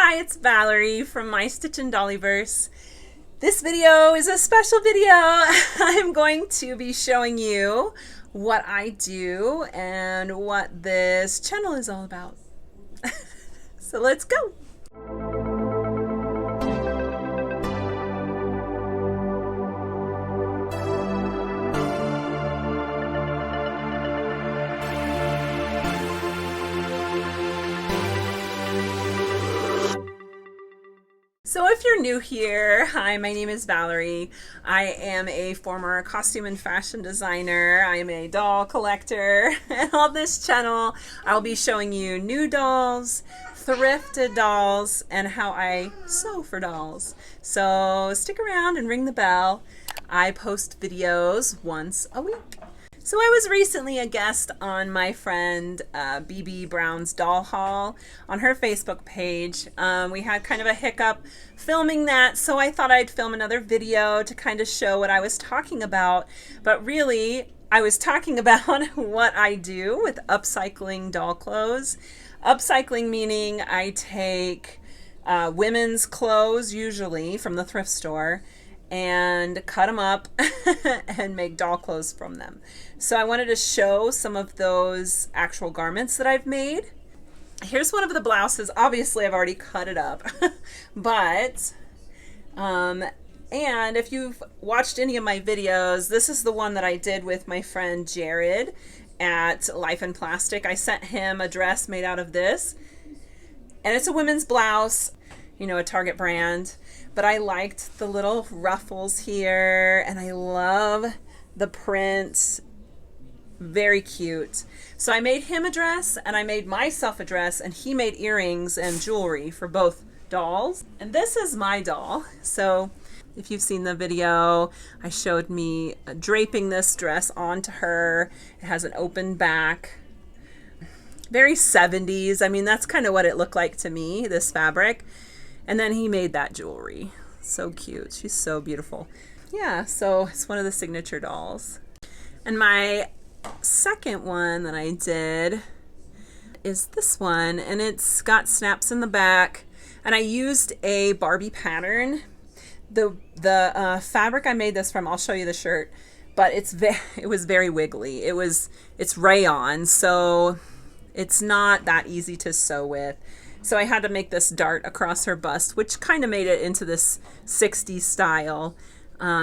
Hi, it's Valerie from my Stitchin Dolliverse. This video is a special video. I'm going to be showing you what I do and what this channel is all about. So let's go. So if you're new here, hi, my name is Valerie. I am a former costume and fashion designer. I am a doll collector. And on this channel, I'll be showing you new dolls, thrifted dolls, and how I sew for dolls. So stick around and ring the bell. I post videos once a week. So I was recently a guest on my friend BEBE Brown's doll haul on her Facebook page. We had kind of a hiccup filming that, so I thought I'd film another video to kind of show what I was talking about. But really, I was talking about what I do with upcycling doll clothes. Upcycling meaning I take women's clothes, usually from the thrift store, and cut them up and make doll clothes from them. So I wanted to show some of those actual garments that I've made. Here's one of the blouses. Obviously I've already cut it up, but and if you've watched any of my videos, this is the one that I did with my friend Jared at Life in Plastic. I sent him a dress made out of this, and it's a women's blouse, you know, a Target brand. But I liked the little ruffles here, and I love the print. Very cute. So I made him a dress, and I made myself a dress, and he made earrings and jewelry for both dolls. And this is my doll. So if you've seen the video, I showed me draping this dress onto her. It has an open back. Very 70s. I mean, that's kind of what it looked like to me, this fabric. And then he made that jewelry. So cute. She's so beautiful. Yeah, so it's one of the signature dolls. And my second one that I did is this one, and it's got snaps in the back. And I used a Barbie pattern. The fabric I made this from, I'll show you the shirt, but it was very wiggly. It's rayon, so it's not that easy to sew with. So I had to make this dart across her bust, which kind of made it into this 60s style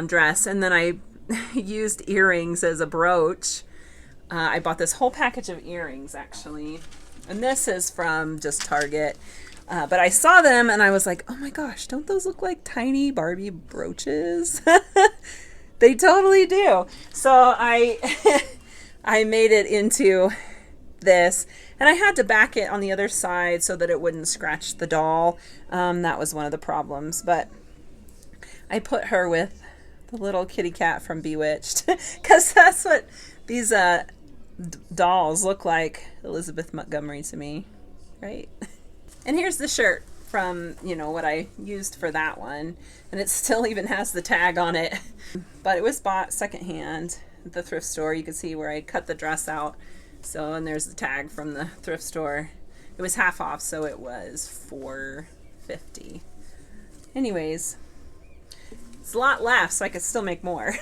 dress. And then I used earrings as a brooch. I bought this whole package of earrings, actually. And this is from just Target. But I saw them and I was like, oh my gosh, don't those look like tiny Barbie brooches? They totally do. So I made it into this, and I had to back it on the other side so that it wouldn't scratch the doll. That was one of the problems, but I put her with the little kitty cat from Bewitched because that's what these dolls look like. Elizabeth Montgomery to me, right? And here's the shirt from, you know, what I used for that one, and it still even has the tag on it, but it was bought secondhand at the thrift store. You can see where I cut the dress out. So, and there's the tag from the thrift store. It was half off, so it was $4.50. Anyways, it's a lot left, so I could still make more.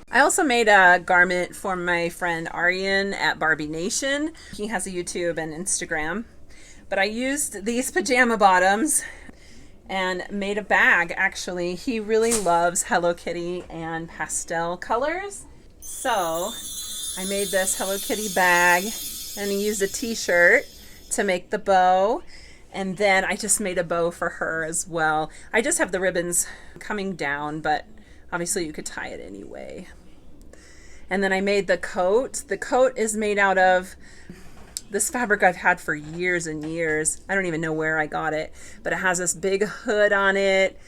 I also made a garment for my friend Aryan at BARBINATION. He has a YouTube and Instagram. But I used these pajama bottoms and made a bag, actually. He really loves Hello Kitty and pastel colors. So I made this Hello Kitty bag, and he used a t-shirt to make the bow, and then I just made a bow for her as well. I just have the ribbons coming down, but obviously you could tie it anyway. And then I made the coat. The coat is made out of this fabric I've had for years and years. I don't even know where I got it, but it has this big hood on it.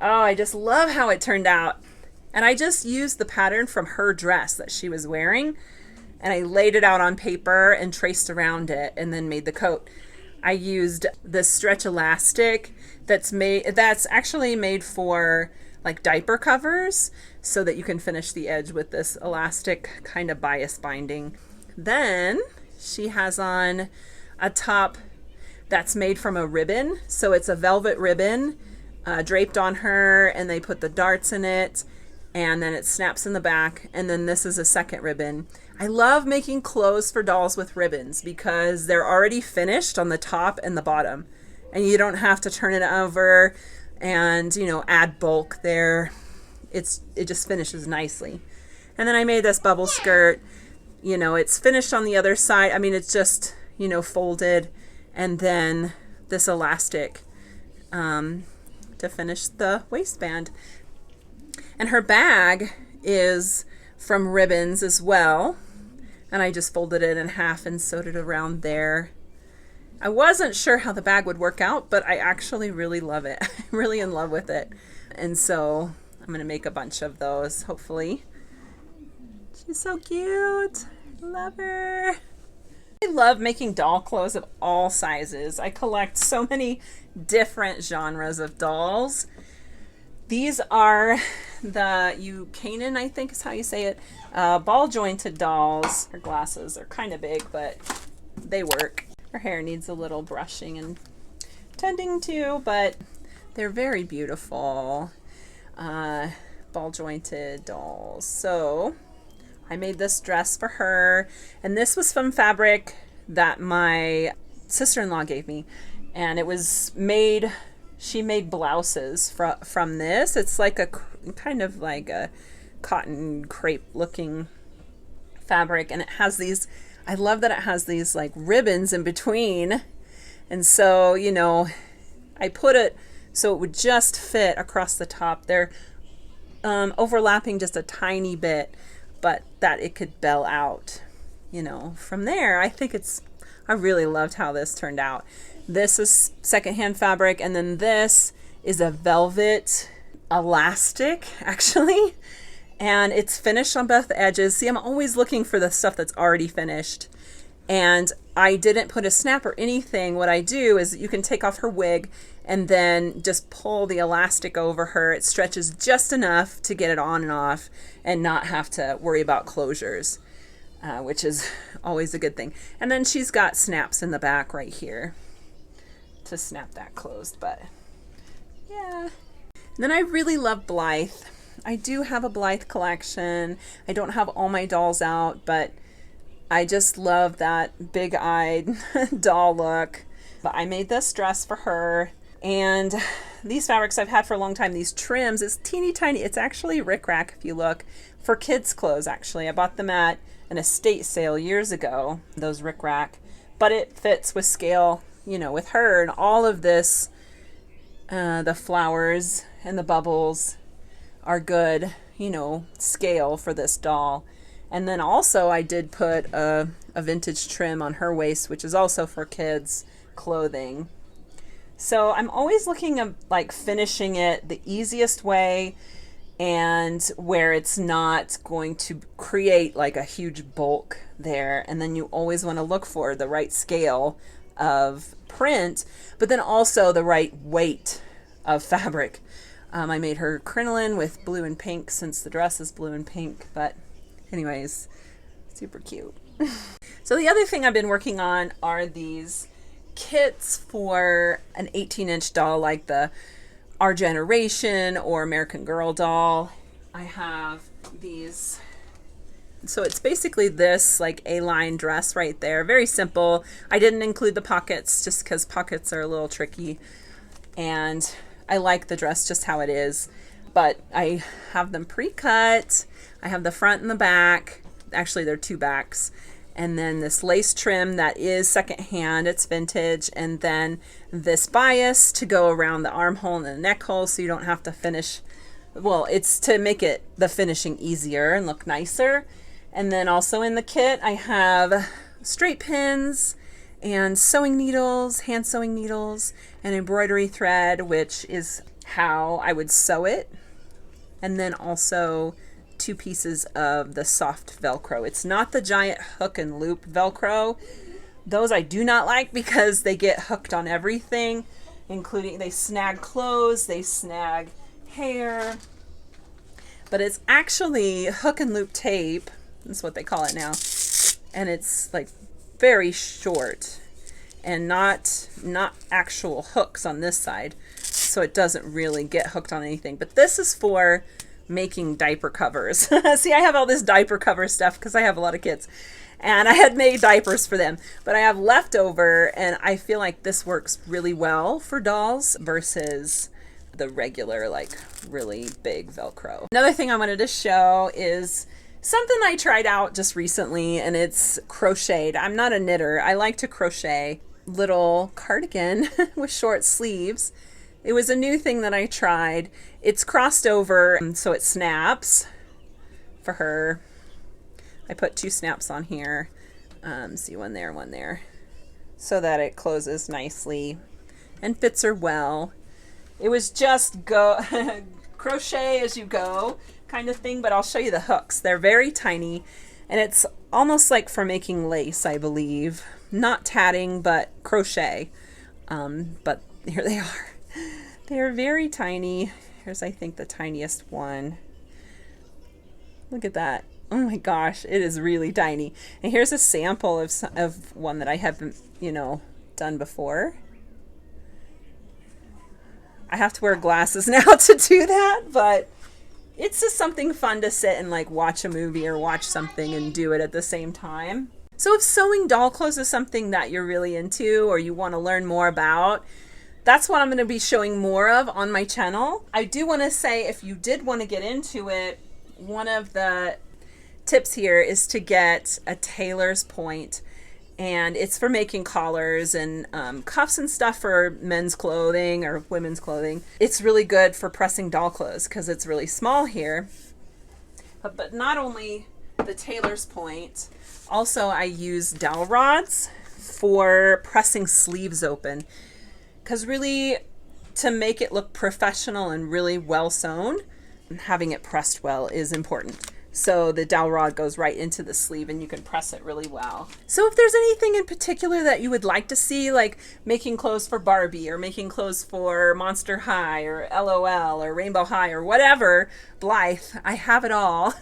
Oh, I just love how it turned out. And I just used the pattern from her dress that she was wearing, and I laid it out on paper and traced around it and then made the coat. I used this stretch elastic that's actually made for like diaper covers so that you can finish the edge with this elastic kind of bias binding. Then she has on a top that's made from a ribbon. So it's a velvet ribbon draped on her, and they put the darts in it, and then it snaps in the back, and then this is a second ribbon. I love making clothes for dolls with ribbons because they're already finished on the top and the bottom, and you don't have to turn it over and, you know, add bulk there. It just finishes nicely. And then I made this bubble skirt. You know, it's finished on the other side. I mean, it's just, you know, folded, and then this elastic to finish the waistband. And her bag is from ribbons as well. And I just folded it in half and sewed it around there. I wasn't sure how the bag would work out, but I actually really love it. I'm really in love with it. And so I'm going to make a bunch of those, hopefully. She's so cute. Love her. I love making doll clothes of all sizes. I collect so many different genres of dolls. These are the Ucanon, I think is how you say it, ball jointed dolls. Her glasses are kind of big, but they work. Her hair needs a little brushing and tending to, but they're very beautiful ball jointed dolls. So I made this dress for her, and this was from fabric that my sister-in-law gave me, and it was made, she made blouses from this. It's like a kind of like a cotton crepe looking fabric, and it has these, I love that it has these like ribbons in between, and so, you know, I put it so it would just fit across the top. They're overlapping just a tiny bit, but that it could bell out, you know. From there, I think I really loved how this turned out. This is secondhand fabric, and then this is a velvet elastic, actually, and it's finished on both edges. See, I'm always looking for the stuff that's already finished, and I didn't put a snap or anything. What I do is you can take off her wig and then just pull the elastic over her. It stretches just enough to get it on and off and not have to worry about closures, which is always a good thing. And then she's got snaps in the back right here to snap that closed, but yeah. And then I really love Blythe. I do have a Blythe collection. I don't have all my dolls out, but I just love that big-eyed doll look. But I made this dress for her, and these fabrics I've had for a long time. These trims, it's teeny tiny. It's actually rickrack if you look, for kids' clothes actually. I bought them at an estate sale years ago, those rickrack, but it fits with scale, you know, with her. And all of this, the flowers and the bubbles are good, you know, scale for this doll. And then also I did put a vintage trim on her waist, which is also for kids' clothing. So I'm always looking at like finishing it the easiest way, and where it's not going to create like a huge bulk there. And then you always want to look for the right scale of print, but then also the right weight of fabric. I made her crinoline with blue and pink, since the dress is blue and pink, but anyways, super cute. So the other thing I've been working on are these kits for an 18-inch doll, like the Our Generation or American Girl doll. I have these. So it's basically this like A-line dress right there. Very simple. I didn't include the pockets just because pockets are a little tricky. And I like the dress just how it is. But I have them pre-cut. I have the front and the back. Actually, there are two backs. And then this lace trim that is secondhand, it's vintage. And then this bias to go around the armhole and the neck hole so you don't have to finish. Well, it's to make it the finishing easier and look nicer. And then also in the kit, I have straight pins and sewing needles, hand sewing needles, and embroidery thread, which is how I would sew it. And then also 2 pieces of the soft Velcro. It's not the giant hook and loop Velcro. Those I do not like because they get hooked on everything, including they snag clothes, they snag hair. But it's actually hook and loop tape. That's what they call it now. And it's like very short. and not actual hooks on this side, so it doesn't really get hooked on anything. But this is for making diaper covers. See, I have all this diaper cover stuff because I have a lot of kids, and I had made diapers for them, but I have leftover, and I feel like this works really well for dolls versus the regular, like, really big Velcro. Another thing I wanted to show is something I tried out just recently, and it's crocheted. I'm not a knitter. I like to crochet little cardigan with short sleeves. It was a new thing that I tried. It's crossed over so it snaps for her. I put 2 snaps on here. See, one there, so that it closes nicely and fits her well. It was just go crochet as you go kind of thing, but I'll show you the hooks. They're very tiny, and it's almost like for making lace, I believe. Not tatting, but crochet. But here they are. They're very tiny. Here's, I think, the tiniest one. Look at that. Oh my gosh, it is really tiny. And here's a sample of one that I haven't, you know, done before. I have to wear glasses now to do that, but it's just something fun to sit and like watch a movie or watch something and do it at the same time. So if sewing doll clothes is something that you're really into or you want to learn more about, that's what I'm going to be showing more of on my channel. I do want to say, if you did want to get into it, one of the tips here is to get a tailor's point, and it's for making collars and cuffs and stuff for men's clothing or women's clothing. It's really good for pressing doll clothes because it's really small here. But not only the tailor's point, also I use dowel rods for pressing sleeves open, because really, to make it look professional and really well sewn, having it pressed well is important. So the dowel rod goes right into the sleeve and you can press it really well. So if there's anything in particular that you would like to see, like making clothes for Barbie or making clothes for Monster High or LOL or Rainbow High or whatever, Blythe, I have it all.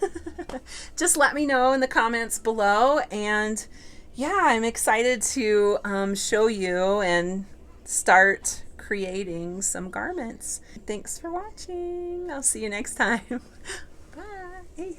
Just let me know in the comments below, and yeah, I'm excited to show you and start creating some garments. Thanks for watching. I'll see you next time. Bye.